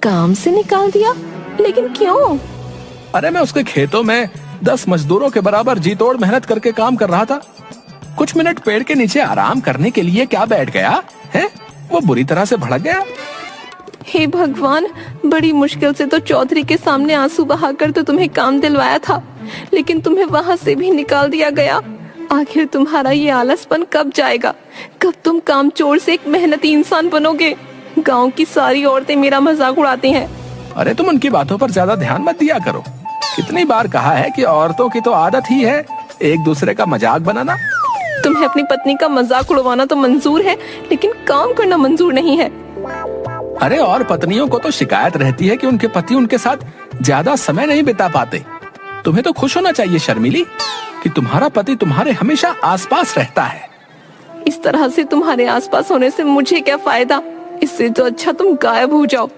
काम से निकाल दिया? लेकिन क्यों? अरे मैं उसके खेतों में 10 मजदूरों के बराबर जी तोड़ मेहनत करके काम कर रहा था। कुछ मिनट पेड़ के नीचे आराम करने के लिए क्या बैठ गया है, वो बुरी तरह से भड़क गया। हे भगवान, बड़ी मुश्किल से तो चौधरी के सामने आंसू बहाकर तो तुम्हें काम दिलवाया था, लेकिन तुम्हें वहाँ से भी निकाल दिया गया। आखिर तुम्हारा ये आलसपन कब जाएगा? कब तुम कामचोर से एक मेहनती इंसान बनोगे? गांव की सारी औरतें मेरा मजाक उड़ाती हैं। अरे तुम उनकी बातों पर ज्यादा ध्यान मत दिया करो। कितनी बार कहा है कि औरतों की तो आदत ही है एक दूसरे का मजाक बनाना। तुम्हें अपनी पत्नी का मजाक उड़वाना तो मंजूर है, लेकिन काम करना मंजूर नहीं है। अरे और पत्नियों को तो शिकायत रहती है कि उनके पति उनके साथ ज्यादा समय नहीं बिता पाते। तुम्हें तो खुश होना चाहिए शर्मिली कि तुम्हारा पति तुम्हारे हमेशा आसपास रहता है। इस तरह से तुम्हारे आसपास होने से मुझे क्या फायदा? इससे तो अच्छा तुम गायब हो जाओ।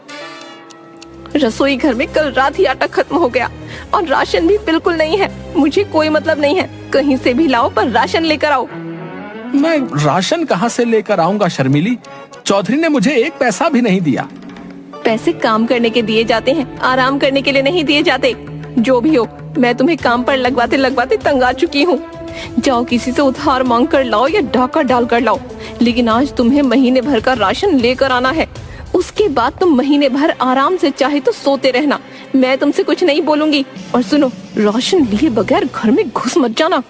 रसोई घर में कल रात ही आटा खत्म हो गया और राशन भी बिल्कुल नहीं है। मुझे कोई मतलब नहीं है, कहीं से भी लाओ पर राशन लेकर आओ। मैं राशन कहाँ से लेकर आऊंगा शर्मिली? चौधरी ने मुझे एक पैसा भी नहीं दिया। पैसे काम करने के दिए जाते हैं, आराम करने के लिए नहीं दिए जाते। जो भी हो, मैं तुम्हें काम पर लगवाते लगवाते तंग आ चुकी हूँ। जाओ किसी से उधार मांग कर लाओ या डाका डाल कर लाओ, लेकिन आज तुम्हें महीने भर का राशन लेकर आना है। उसके बाद तुम महीने भर आराम से चाहे तो सोते रहना। मैं तुमसे कुछ नहीं बोलूंगी। और सुनो, राशन लिए बगैर घर में घुस मत जाना।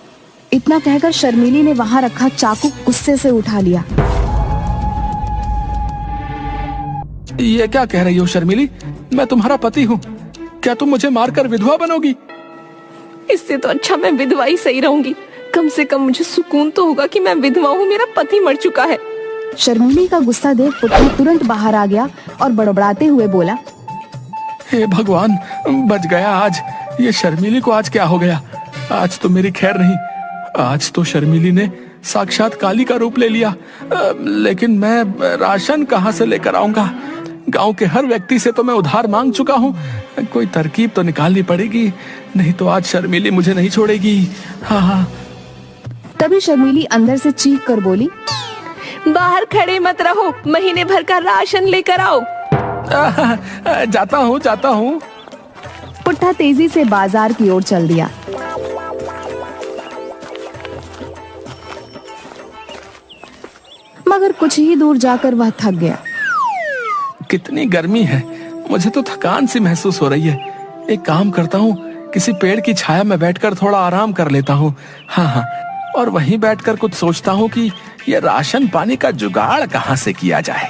इतना कहकर शर्मिली ने वहाँ रखा चाकू गुस्से से उठा लिया। ये क्या कह रही हो शर्मिली? मैं तुम्हारा पति हूँ, क्या तुम मुझे मारकर विधवा बनोगी? इससे तो अच्छा मैं विधवा ही सही रहूंगी। कम से कम मुझे सुकून तो होगा कि मैं विधवा हूँ, मेरा पति मर चुका है। शर्मिली का गुस्सा देख पुट्ठा तुरंत बाहर आ गया और बड़बड़ाते हुए बोला, हे भगवान, बच गया आज। ये शर्मिली को आज क्या हो गया? आज तो मेरी खैर नहीं। आज तो शर्मिली ने साक्षात काली का रूप ले लिया। लेकिन मैं राशन कहाँ से लेकर आऊंगा? गांव के हर व्यक्ति से तो मैं उधार मांग चुका हूँ। कोई तरकीब तो निकालनी पड़ेगी, नहीं तो आज शर्मिली मुझे नहीं छोड़ेगी। हाँ। तभी शर्मिली अंदर से चीख कर बोली, बाहर खड़े मत रहो, महीने भर का राशन लेकर आओ। जाता हूँ। पुट्ठा तेजी से बाजार की ओर चल दिया। मगर कुछ ही दूर जाकर वह थक गया। कितनी गर्मी है, मुझे तो थकान सी महसूस हो रही है। एक काम करता हूँ, किसी पेड़ की छाया में बैठकर थोड़ा आराम कर लेता हूँ। हाँ, और वहीं बैठकर कुछ सोचता हूँ कि ये राशन पानी का जुगाड़ कहाँ से किया जाए।